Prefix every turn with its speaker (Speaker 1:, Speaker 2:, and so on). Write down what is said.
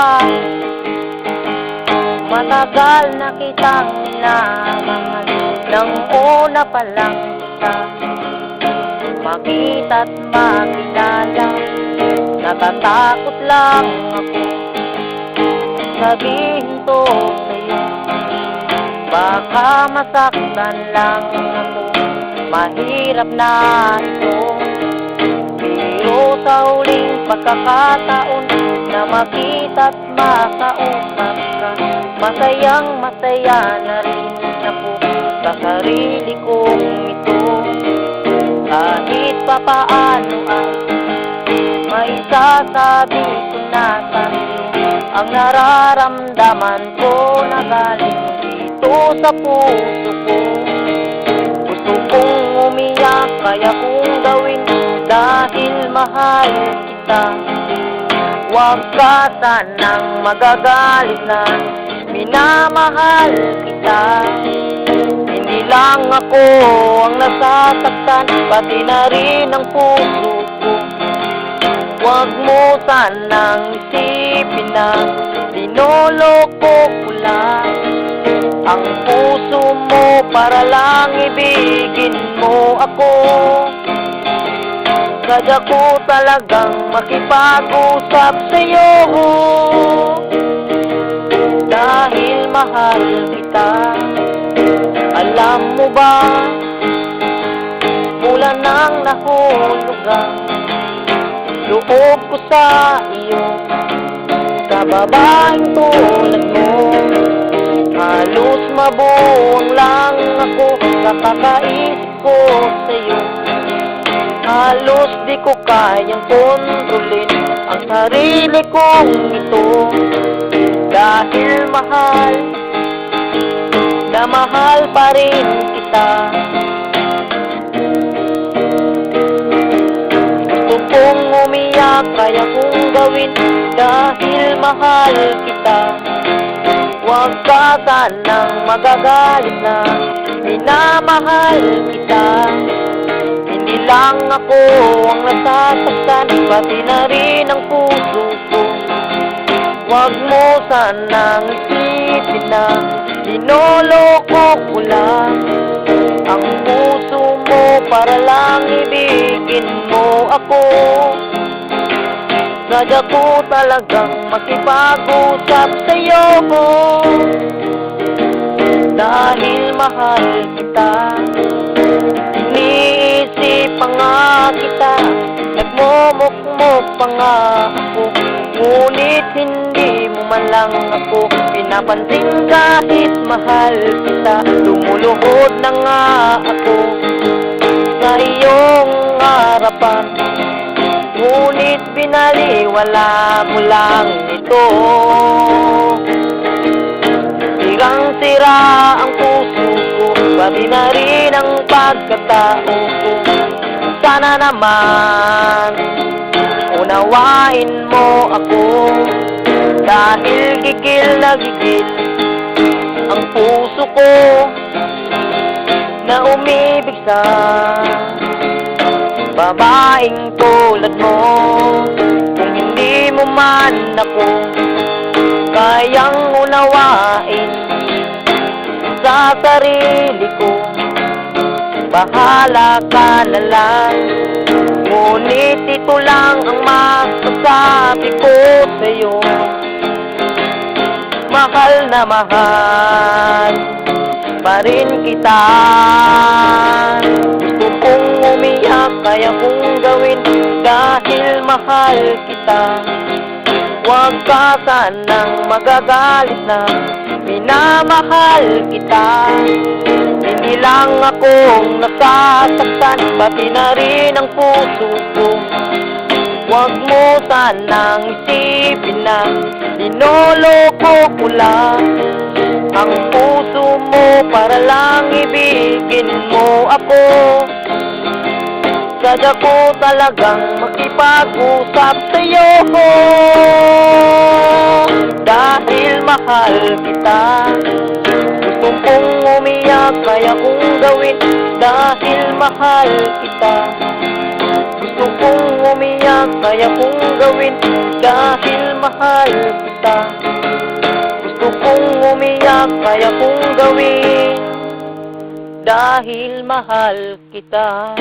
Speaker 1: ba? Matagal na kitang minamahal, nang una pa lang kita makita't makilala. Natatakot lang ako sabihin to sa'yo, baka masaktan lang ako. Mahirap na ito, pero sa huling pagkakataon na makita't makausap ka, masayang masaya na rin ako sa sarili kong ito. Kahit papaano ay maisasabi ko na sa'yo ang nararamdaman ko na galing dito sa puso ko. Gusto kong umiyak, kaya kong gawin dahil mahal kita. Huwag ka sanang magagalit na minamahal kita. Hindi lang ako ang nasasaktan, pati na rin ang puso ko. Huwag mo sanang isipin na linoloko ko lang ang puso mo para lang ibigin mo ako. Sadya ko talagang makipag-usap sa'yo dahil mahal kita. Alam mo ba, mula nang nahulog ang loob ko sa iyo, sa babaeng tulad mo, halos mabuwang lang ako sa kakaisip ko sa'yo. Halos di ko kayang kontrolin ang sarili kong ito, dahil mahal na mahal pa rin kita. Gusto kong umiyak, kaya kong gawin dahil mahal kita. Huwag ka sanang magagalit na minamahal kita. Hindi lang ako ang nasasaktan, pati na rin ang puso ko. Huwag mo sanang isipin na linoloko ko lang ang puso mo para lang ibigin mo ako. Sadya ko talagang makipag-usap sa'yo dahil mahal kita. Iniisip pa nga kita, nagmumukmuk pa nga ako, ngunit hindi mo man lang ako pinapansin. Kahit mahal kita, lumuluhod na nga ako sa iyong harapan, ngunit binaliwala mo lang ito. Sirang-sira ang puso ko, pati na rin ang pagkatao ko. Sana naman unawain mo ako, dahil gigil na gigil ang puso ko na umibig sa babaeng tulad mo. Kung hindi mo man ako kayang unawain sa sarili ko, bahala ka na lang. Ngunit ito lang ang masasabi ko sa'yo, mahal na mahal pa rin kita. Gusto kong umiyak, kaya kong gawin dahil mahal kita. Huwag ka sanang magagalit na minamahal kita. Hindi lang akong nasasaktan, pati na rin ang puso ko. Huwag mo sanang isipin na linoloko ko lang ang puso mo para lang ibigin mo ako. Sadya ko talagang makipag-usap sa'yo dahil mahal kita. Gusto kong umiyak, kaya kong gawin dahil mahal kita. Gusto kong umiyak, kaya kong gawin dahil mahal kita. Gusto kong umiyak, kaya kong gawin dahil mahal kita.